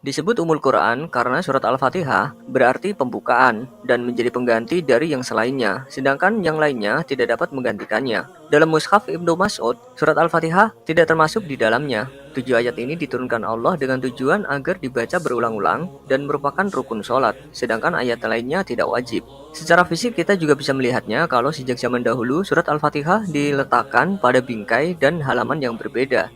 Disebut Ummul Quran karena surat Al-Fatihah berarti pembukaan dan menjadi pengganti dari yang selainnya, sedangkan yang lainnya tidak dapat menggantikannya. Dalam Mushaf Ibnu Mas'ud, surat Al-Fatihah tidak termasuk di dalamnya. 7 ayat ini diturunkan Allah dengan tujuan agar dibaca berulang-ulang dan merupakan rukun sholat, sedangkan ayat lainnya tidak wajib. Secara fisik kita juga bisa melihatnya kalau sejak zaman dahulu surat Al-Fatihah diletakkan pada bingkai dan halaman yang berbeda.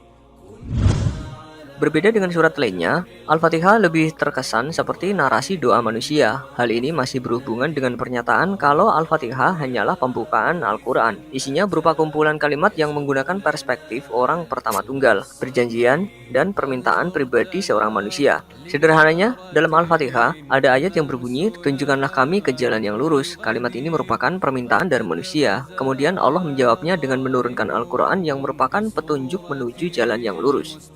Berbeda dengan surat lainnya, Al-Fatihah lebih terkesan seperti narasi doa manusia. Hal ini masih berhubungan dengan pernyataan kalau Al-Fatihah hanyalah pembukaan Al-Quran. Isinya berupa kumpulan kalimat yang menggunakan perspektif orang pertama tunggal, perjanjian, dan permintaan pribadi seorang manusia. Sederhananya, dalam Al-Fatihah ada ayat yang berbunyi, "Tunjukkanlah kami ke jalan yang lurus." Kalimat ini merupakan permintaan dari manusia. Kemudian Allah menjawabnya dengan menurunkan Al-Quran yang merupakan petunjuk menuju jalan yang lurus.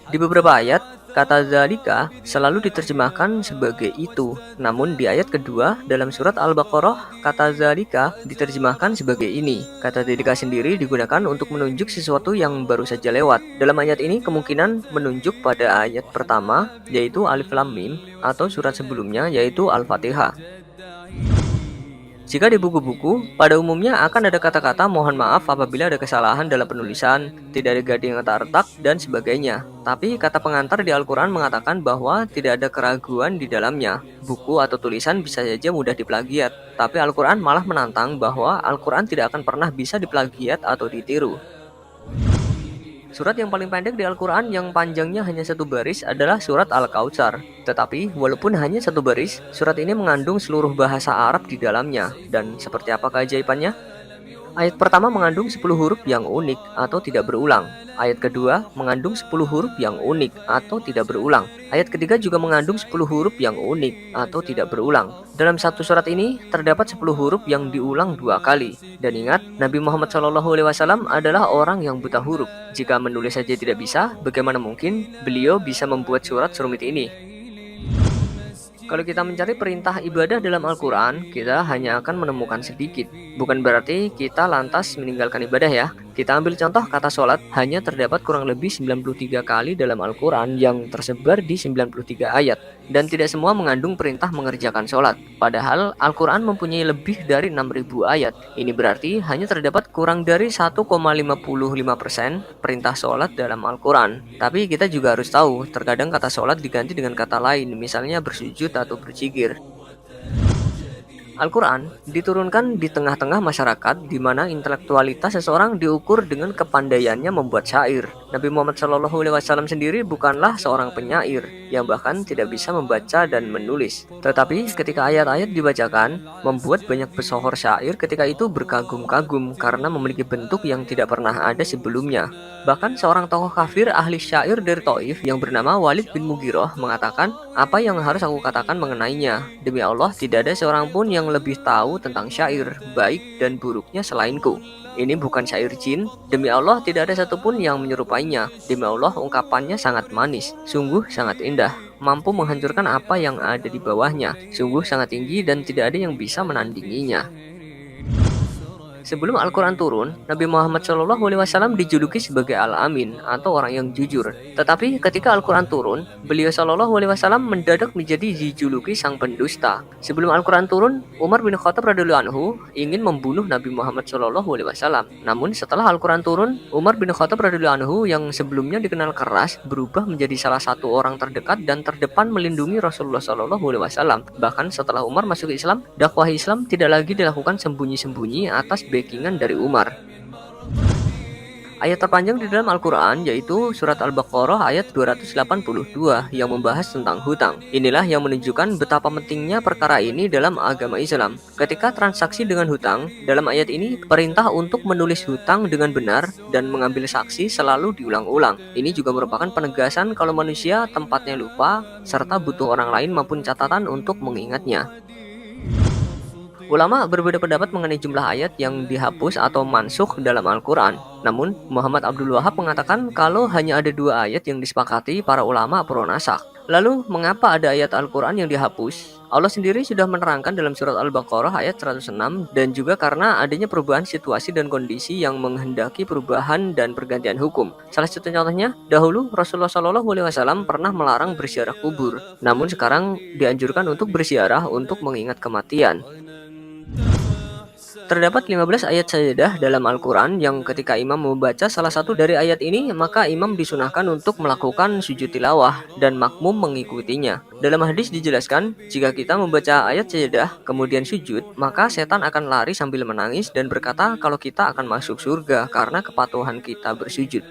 Di beberapa ayat, kata zalika selalu diterjemahkan sebagai itu. Namun di ayat kedua dalam surat Al-Baqarah, kata zalika diterjemahkan sebagai ini. Kata zalika sendiri digunakan untuk menunjuk sesuatu yang baru saja lewat. Dalam ayat ini kemungkinan menunjuk pada ayat pertama, yaitu Alif Lam Mim, atau surat sebelumnya, yaitu Al-Fatihah. Jika di buku-buku, pada umumnya akan ada kata-kata mohon maaf apabila ada kesalahan dalam penulisan, tidak ada gading yang tak retak, dan sebagainya. Tapi kata pengantar di Al-Quran mengatakan bahwa tidak ada keraguan di dalamnya. Buku atau tulisan bisa saja mudah diplagiat, tapi Al-Quran malah menantang bahwa Al-Quran tidak akan pernah bisa diplagiat atau ditiru. Surat yang paling pendek di Al-Quran yang panjangnya hanya satu baris adalah surat Al-Kautsar. Tetapi, walaupun hanya satu baris, surat ini mengandung seluruh bahasa Arab di dalamnya. Dan seperti apa keajaibannya? Ayat pertama mengandung 10 huruf yang unik atau tidak berulang. Ayat kedua mengandung 10 huruf yang unik atau tidak berulang. Ayat ketiga juga mengandung 10 huruf yang unik atau tidak berulang. Dalam satu surat ini terdapat 10 huruf yang diulang 2 kali. Dan ingat, Nabi Muhammad SAW adalah orang yang buta huruf. Jika menulis saja tidak bisa, bagaimana mungkin beliau bisa membuat surat serumit ini? Kalau kita mencari perintah ibadah dalam Al-Quran, kita hanya akan menemukan sedikit. Bukan berarti kita lantas meninggalkan ibadah ya. Kita ambil contoh kata sholat, hanya terdapat kurang lebih 93 kali dalam Al-Quran yang tersebar di 93 ayat. Dan tidak semua mengandung perintah mengerjakan sholat. Padahal Al-Quran mempunyai lebih dari 6.000 ayat. Ini berarti hanya terdapat kurang dari 1,55% perintah sholat dalam Al-Quran. Tapi kita juga harus tahu, terkadang kata sholat diganti dengan kata lain, misalnya bersujud atau berzikir. Al-Quran diturunkan di tengah-tengah masyarakat di mana intelektualitas seseorang diukur dengan kepandaiannya membuat syair. Nabi Muhammad SAW sendiri bukanlah seorang penyair yang bahkan tidak bisa membaca dan menulis. Tetapi ketika ayat-ayat dibacakan, membuat banyak pesohor syair ketika itu berkagum-kagum karena memiliki bentuk yang tidak pernah ada sebelumnya. Bahkan seorang tokoh kafir ahli syair dari Taif yang bernama Walid bin Mughirah mengatakan, apa yang harus aku katakan mengenainya? Demi Allah, tidak ada seorang pun yang lebih tahu tentang syair, baik dan buruknya selainku. Ini bukan syair jin, demi Allah tidak ada satupun yang menyerupainya. Demi Allah ungkapannya sangat manis, sungguh sangat indah, mampu menghancurkan apa yang ada di bawahnya, sungguh sangat tinggi dan tidak ada yang bisa menandinginya. Sebelum Al-Quran turun, Nabi Muhammad SAW dijuluki sebagai Al-Amin atau orang yang jujur. Tetapi ketika Al-Quran turun, beliau SAW mendadak menjadi dijuluki sang pendusta. Sebelum Al-Quran turun, Umar bin Khattab radhiyallahu anhu ingin membunuh Nabi Muhammad SAW. Namun setelah Al-Quran turun, Umar bin Khattab radhiyallahu anhu yang sebelumnya dikenal keras berubah menjadi salah satu orang terdekat dan terdepan melindungi Rasulullah SAW. Bahkan setelah Umar masuk Islam, dakwah Islam tidak lagi dilakukan sembunyi-sembunyi atas backingan dari Umar. Ayat terpanjang di dalam Al-Quran yaitu surat Al-Baqarah ayat 282 yang membahas tentang hutang. Inilah yang menunjukkan betapa pentingnya perkara ini dalam agama Islam. Ketika transaksi dengan hutang, dalam ayat ini perintah untuk menulis hutang dengan benar dan mengambil saksi selalu diulang-ulang. Ini juga merupakan penegasan kalau manusia tempatnya lupa serta butuh orang lain maupun catatan untuk mengingatnya. Ulama berbeda pendapat mengenai jumlah ayat yang dihapus atau mansukh dalam Al-Quran. Namun, Muhammad Abdul Wahab mengatakan kalau hanya ada 2 ayat yang disepakati para ulama pro nasakh. Lalu, mengapa ada ayat Al-Quran yang dihapus? Allah sendiri sudah menerangkan dalam surat Al-Baqarah ayat 106 dan juga karena adanya perubahan situasi dan kondisi yang menghendaki perubahan dan pergantian hukum. Salah satu contohnya, dahulu Rasulullah SAW pernah melarang berziarah kubur, namun sekarang dianjurkan untuk berziarah untuk mengingat kematian. Terdapat 15 ayat sajadah dalam Al-Quran yang ketika imam membaca salah satu dari ayat ini, maka imam disunahkan untuk melakukan sujud tilawah dan makmum mengikutinya. Dalam hadis dijelaskan, jika kita membaca ayat sajadah kemudian sujud, maka setan akan lari sambil menangis dan berkata kalau kita akan masuk surga karena kepatuhan kita bersujud.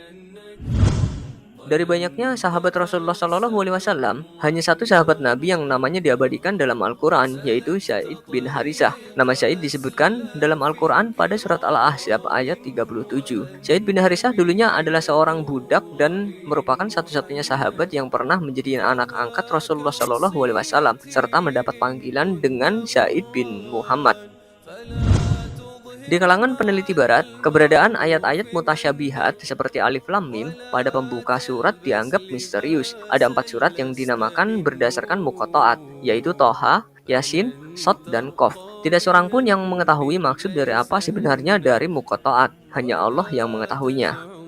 Dari banyaknya sahabat Rasulullah SAW, hanya satu sahabat Nabi yang namanya diabadikan dalam Al-Quran, yaitu Zaid bin Harisah. Nama Zaid disebutkan dalam Al-Quran pada surat Al-Ahzab ayat 37. Zaid bin Harisah dulunya adalah seorang budak dan merupakan satu-satunya sahabat yang pernah menjadi anak angkat Rasulullah SAW, serta mendapat panggilan dengan Zaid bin Muhammad. Di kalangan peneliti barat, keberadaan ayat-ayat mutasyabihat seperti Alif Lam Mim pada pembuka surat dianggap misterius. Ada 4 surat yang dinamakan berdasarkan muqatta'at, yaitu Toha, Yasin, Shad, dan Qaf. Tidak seorang pun yang mengetahui maksud dari apa sebenarnya dari muqatta'at, hanya Allah yang mengetahuinya.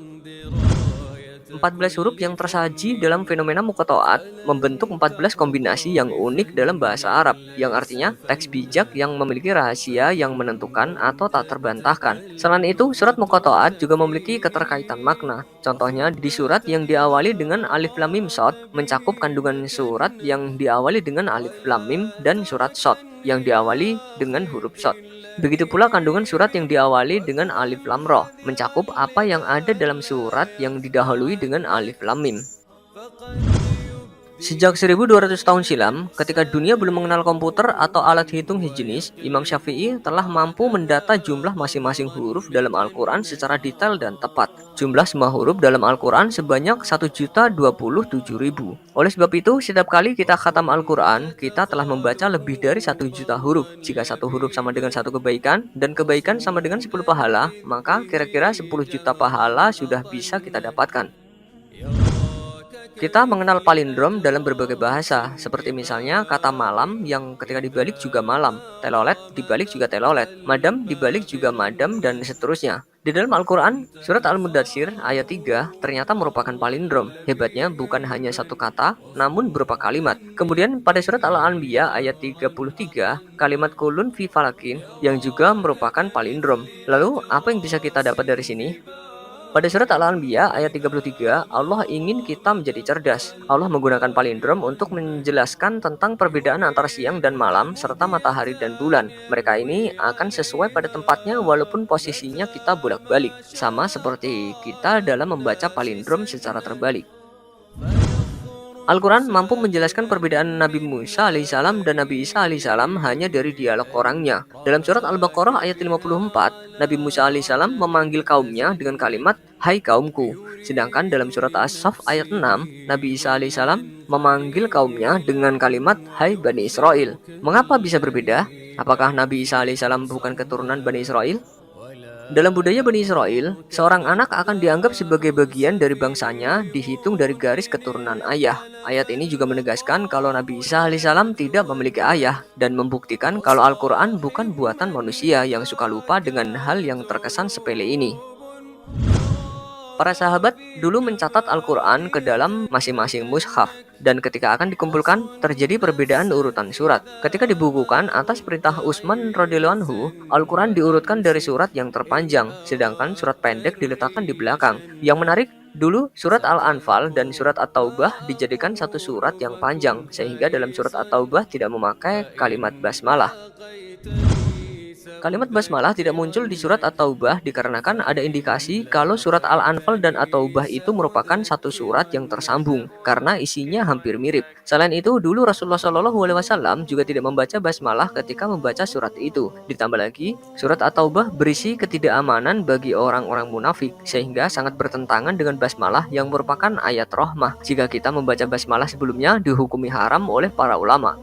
14 huruf yang tersaji dalam fenomena muqatta'at membentuk 14 kombinasi yang unik dalam bahasa Arab, yang artinya teks bijak yang memiliki rahasia yang menentukan atau tak terbantahkan. Selain itu, surat muqatta'at juga memiliki keterkaitan makna. Contohnya, di surat yang diawali dengan Alif Lam Mim Shad mencakup kandungan surat yang diawali dengan Alif Lam Mim dan surat Shad yang diawali dengan huruf Shad. Begitu pula kandungan surat yang diawali dengan Alif Lam Ra mencakup apa yang ada dalam surat yang didahului dengan Alif Lam Mim. Sejak 1200 tahun silam, ketika dunia belum mengenal komputer atau alat hitung sejenis, Imam Syafi'i telah mampu mendata jumlah masing-masing huruf dalam Al-Quran secara detail dan tepat. Jumlah semua huruf dalam Al-Quran sebanyak 1.027.000. Oleh sebab itu, setiap kali kita khatam Al-Quran, kita telah membaca lebih dari 1 juta huruf. Jika 1 huruf sama dengan 1 kebaikan, dan kebaikan sama dengan 10 pahala, maka kira-kira 10 juta pahala sudah bisa kita dapatkan. Kita mengenal palindrom dalam berbagai bahasa, seperti misalnya kata malam yang ketika dibalik juga malam, telolet dibalik juga telolet, madam dibalik juga madam, dan seterusnya. Di dalam Al-Quran, surat Al-Mudatsir ayat 3 ternyata merupakan palindrom. Hebatnya bukan hanya satu kata, namun berupa kalimat. Kemudian pada surat Al-Anbiya ayat 33, kalimat kulun fi falakin yang juga merupakan palindrom. Lalu, apa yang bisa kita dapat dari sini? Pada surat Al-Anbiya ayat 33, Allah ingin kita menjadi cerdas. Allah menggunakan palindrom untuk menjelaskan tentang perbedaan antara siang dan malam serta matahari dan bulan. Mereka ini akan sesuai pada tempatnya walaupun posisinya kita bolak-balik. Sama seperti kita dalam membaca palindrom secara terbalik. Al-Quran mampu menjelaskan perbedaan Nabi Musa alaihissalam dan Nabi Isa alaihissalam hanya dari dialog orangnya. Dalam surat Al-Baqarah ayat 54, Nabi Musa alaihissalam memanggil kaumnya dengan kalimat, "Hai kaumku." Sedangkan dalam surat As-Saff ayat 6, Nabi Isa alaihissalam memanggil kaumnya dengan kalimat, "Hai Bani Israel." Mengapa bisa berbeda? Apakah Nabi Isa alaihissalam bukan keturunan Bani Israel? Dalam budaya Bani Israel, seorang anak akan dianggap sebagai bagian dari bangsanya dihitung dari garis keturunan ayah. Ayat ini juga menegaskan kalau Nabi Isa alaihissalam tidak memiliki ayah dan membuktikan kalau Al-Quran bukan buatan manusia yang suka lupa dengan hal yang terkesan sepele ini. Para sahabat dulu mencatat Al-Quran ke dalam masing-masing mushaf, dan ketika akan dikumpulkan, terjadi perbedaan urutan surat. Ketika dibukukan atas perintah Utsman radhiyallahu anhu, Al-Quran diurutkan dari surat yang terpanjang, sedangkan surat pendek diletakkan di belakang. Yang menarik, dulu surat Al-Anfal dan surat At-Taubah dijadikan satu surat yang panjang, sehingga dalam surat At-Taubah tidak memakai kalimat basmalah. Kalimat basmalah tidak muncul di surat At-Taubah dikarenakan ada indikasi kalau surat Al-Anfal dan At-Taubah itu merupakan satu surat yang tersambung karena isinya hampir mirip. Selain itu, dulu Rasulullah SAW juga tidak membaca basmalah ketika membaca surat itu. Ditambah lagi, surat At-Taubah berisi ketidakamanan bagi orang-orang munafik sehingga sangat bertentangan dengan basmalah yang merupakan ayat rahmah. Jika kita membaca basmalah sebelumnya dihukumi haram oleh para ulama.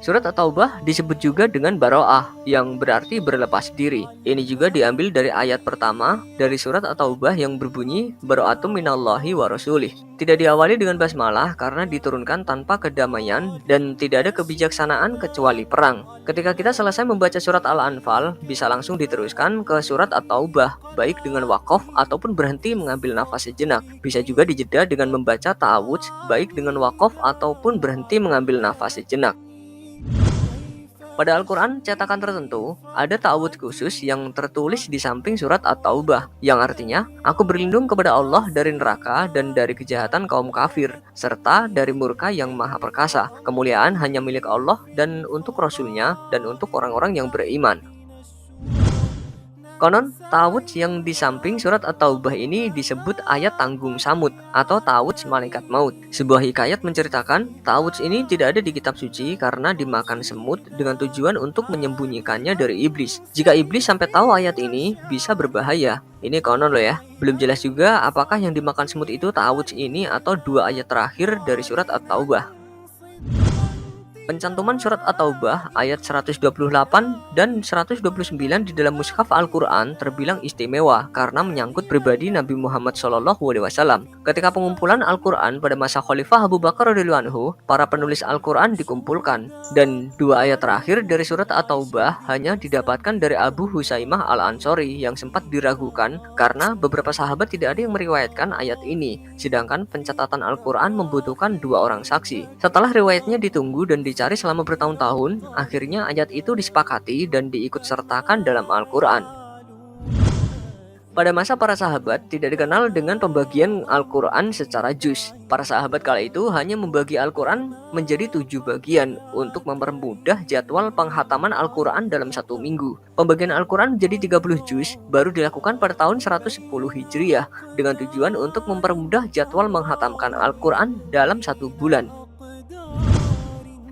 Surat At-Taubah disebut juga dengan Baro'ah, yang berarti berlepas diri. Ini juga diambil dari ayat pertama dari surat At-Taubah yang berbunyi Baro'atum minallahi wa rasulih. Tidak diawali dengan basmalah karena diturunkan tanpa kedamaian dan tidak ada kebijaksanaan kecuali perang. Ketika kita selesai membaca surat Al-Anfal, bisa langsung diteruskan ke surat At-Taubah, baik dengan waqaf ataupun berhenti mengambil nafas sejenak. Bisa juga dijeda dengan membaca ta'awudz, baik dengan waqaf ataupun berhenti mengambil nafas sejenak. Pada Al-Quran cetakan tertentu, ada ta'awudz khusus yang tertulis di samping surat At-Taubah, yang artinya, aku berlindung kepada Allah dari neraka dan dari kejahatan kaum kafir, serta dari murka yang maha perkasa. Kemuliaan hanya milik Allah dan untuk Rasul-Nya dan untuk orang-orang yang beriman. Konon, ta'awudz yang di samping surat At-Taubah ini disebut ayat tanggung samud atau ta'awudz malaikat maut. Sebuah hikayat menceritakan ta'awudz ini tidak ada di kitab suci karena dimakan semut dengan tujuan untuk menyembunyikannya dari iblis. Jika iblis sampai tahu ayat ini, bisa berbahaya. Ini konon loh ya. Belum jelas juga apakah yang dimakan semut itu ta'awudz ini atau dua ayat terakhir dari surat At-Taubah. Pencantuman surat At-Taubah ayat 128 dan 129 di dalam mushaf Al-Quran terbilang istimewa karena menyangkut pribadi Nabi Muhammad SAW. Ketika pengumpulan Al-Quran pada masa Khalifah Abu Bakar radhiyallahu anhu, para penulis Al-Quran dikumpulkan dan dua ayat terakhir dari surat At-Taubah hanya didapatkan dari Abu Husaimah Al-Ansori yang sempat diragukan karena beberapa sahabat tidak ada yang meriwayatkan ayat ini, sedangkan pencatatan Al-Quran membutuhkan dua orang saksi. Setelah riwayatnya ditunggu dan dicari selama bertahun-tahun, akhirnya ayat itu disepakati dan diikut sertakan dalam Al-Quran. Pada masa para sahabat tidak dikenal dengan pembagian Al-Quran secara juz. Para sahabat kala itu hanya membagi Al-Quran menjadi 7 bagian untuk mempermudah jadwal penghataman Al-Quran dalam 1 minggu. Pembagian Al-Quran menjadi 30 juz baru dilakukan pada tahun 110 Hijriah dengan tujuan untuk mempermudah jadwal menghatamkan Al-Quran dalam 1 bulan.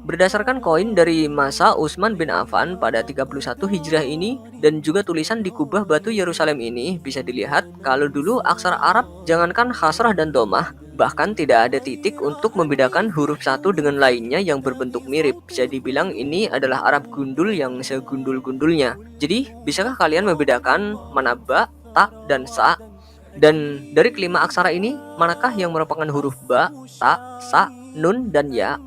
Berdasarkan koin dari masa Utsman bin Affan pada 31 Hijriah ini dan juga tulisan di kubah batu Yerusalem ini bisa dilihat kalau dulu aksara Arab jangankan khasrah dan domah, bahkan tidak ada titik untuk membedakan huruf satu dengan lainnya yang berbentuk mirip. Bisa dibilang ini adalah Arab gundul yang segundul-gundulnya. Jadi, bisakah kalian membedakan mana ba, ta, dan sa? Dan dari kelima aksara ini, manakah yang merupakan huruf ba, ta, sa, nun, dan ya?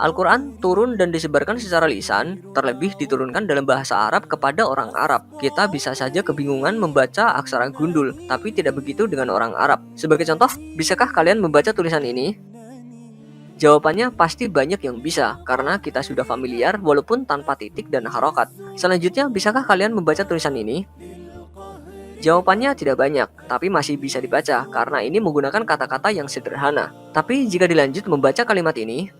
Al-Quran turun dan disebarkan secara lisan, terlebih diturunkan dalam bahasa Arab kepada orang Arab. Kita bisa saja kebingungan membaca aksara gundul, tapi tidak begitu dengan orang Arab. Sebagai contoh, bisakah kalian membaca tulisan ini? Jawabannya pasti banyak yang bisa, karena kita sudah familiar walaupun tanpa titik dan harokat. Selanjutnya, bisakah kalian membaca tulisan ini? Jawabannya tidak banyak, tapi masih bisa dibaca, karena ini menggunakan kata-kata yang sederhana. Tapi jika dilanjut membaca kalimat ini,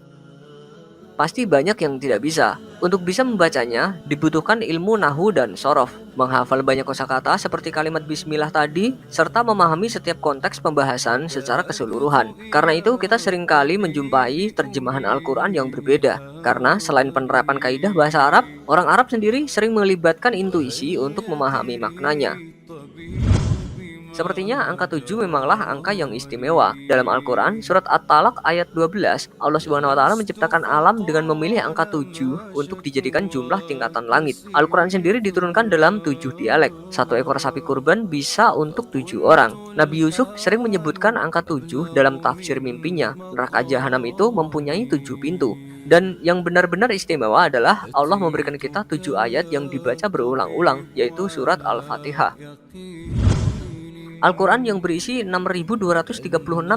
pasti banyak yang tidak bisa. Untuk bisa membacanya, dibutuhkan ilmu nahwu dan shorof, menghafal banyak kosakata seperti kalimat bismillah tadi, serta memahami setiap konteks pembahasan secara keseluruhan. Karena itu, kita seringkali menjumpai terjemahan Al-Quran yang berbeda. Karena selain penerapan kaidah bahasa Arab, orang Arab sendiri sering melibatkan intuisi untuk memahami maknanya. Sepertinya angka 7 memanglah angka yang istimewa. Dalam Al-Quran, surat At-Talaq ayat 12, Allah SWT menciptakan alam dengan memilih angka 7 untuk dijadikan jumlah tingkatan langit. Al-Quran sendiri diturunkan dalam 7 dialek. 1 ekor sapi kurban bisa untuk 7 orang. Nabi Yusuf sering menyebutkan angka 7 dalam tafsir mimpinya. Neraka Jahanam itu mempunyai 7 pintu. Dan yang benar-benar istimewa adalah Allah memberikan kita 7 ayat yang dibaca berulang-ulang, yaitu surat Al-Fatihah. Al-Quran yang berisi 6.236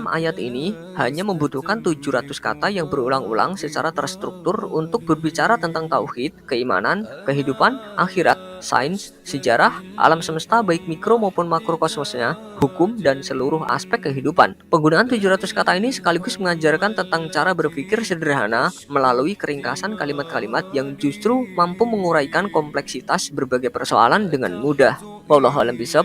ayat ini hanya membutuhkan 700 kata yang berulang-ulang secara terstruktur untuk berbicara tentang tauhid, keimanan, kehidupan, akhirat, sains, sejarah, alam semesta baik mikro maupun makrokosmosnya, hukum, dan seluruh aspek kehidupan. Penggunaan 700 kata ini sekaligus mengajarkan tentang cara berpikir sederhana melalui keringkasan kalimat-kalimat yang justru mampu menguraikan kompleksitas berbagai persoalan dengan mudah. Wallahu a'lam bishawab.